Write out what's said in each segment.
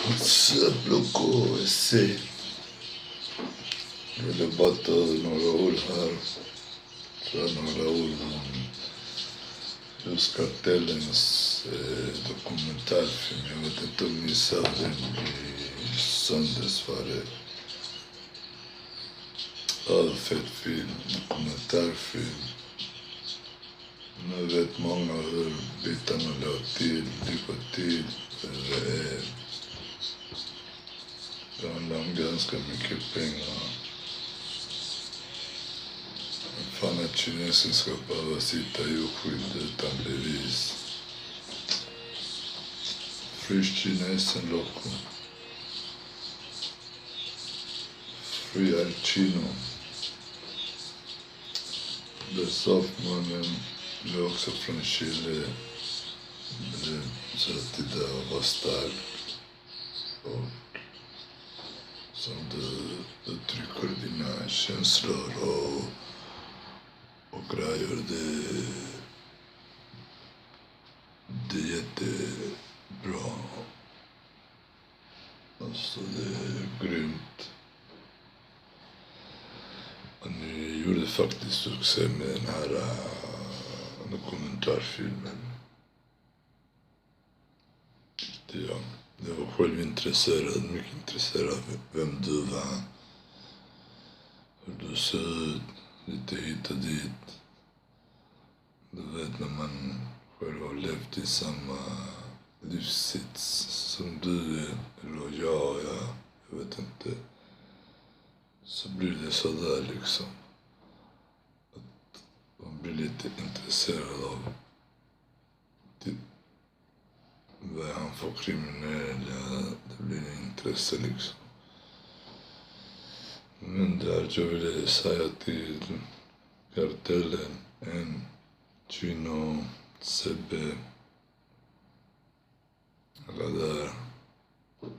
What's up, loco? Jag ville bara ta några ord här. Några ord om just Kartellens dokumentärfilm. Jag vet inte om ni såg den i söndags, var det? Ja, fett film, dokumentärfilm. Nu vet många hur bitarna ligger till. Det handlar om ganska mycket pengar. Fan att kinesen ska behöva sitta i oskyldig utan bevis. Free kinesen, loco. Free Al Chino. The Softmannen är också från Chile. Så att det där var starkt. Och som du uttrycker dina känslor och grejer. Det är jättebra. Alltså det är grymt. Och ni gjorde faktiskt succé med den här dokumentärfilmen. Jag var själv mycket intresserad av vem du var. Hur du såg ut, lite hit och dit. Du vet när man själv har levt i samma livssits som du är, eller jag vet inte. Så blir det sådär liksom. Att man blir lite intresserad av vad är han för kriminell, det blir en intresse liksom. Men där jag ville säga till Kartellen, Chino, Sebbe, alla där,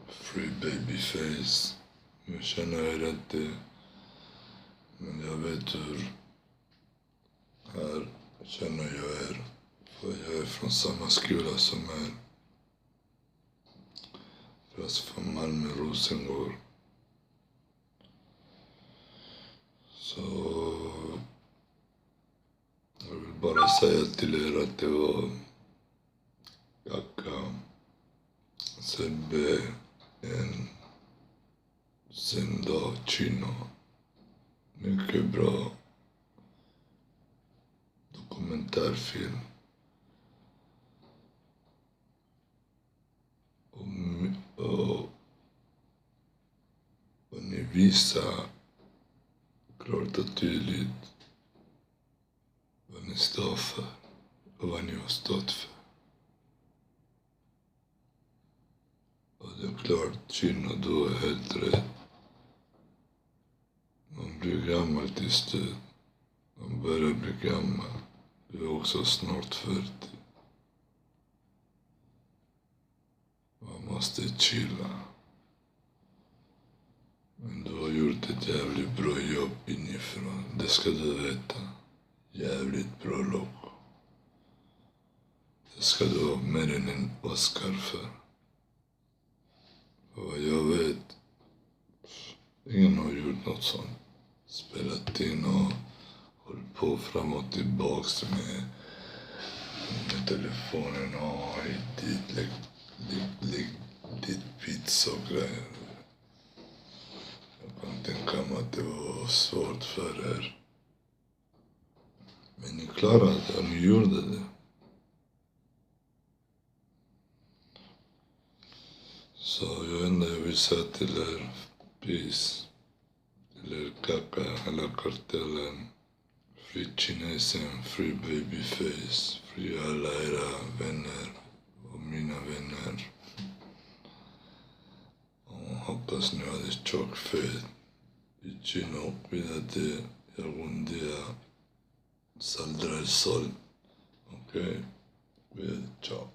Free Babyface. Jag känner er inte, men jag vet hur här känner jag er. För jag är från samma skola som er. Fast från Malmö, Rosengård. Så jag vill bara säga till er att det var Jacka, Sebbe, sen då Chino. Mycket bra dokumentärfilm. Och ni visar klart och tydligt vad ni står för och vad ni har stått för. Och det är klart, Chino, du är helt rätt. Man blir gammal till slut. Man börjar bli gammal. Du är också snart 40. Man måste chilla. Men du har gjort ett jävligt bra jobb inifrån. Det ska du veta. Jävligt bra loco. Det ska du ha mer än en Oscar för. Och vad jag vet, ingen har gjort något sånt. Spelat in och hållit på fram och tillbaks med telefonen och hit dit, lägg dit pizza och grejer. Jag kan tänka mig att det var svårt för er. Men ni klarade det och ni gjorde det. Så jag vill säga till er, peace. Till er Kaka, hela Kartellen. Free kinesen, free babyface, free alla era vänner och mina vänner. Och hoppas ni hade tjock fet. Y Chino, cuídate y algún día saldrá el sol. Ok, cuídate, chao.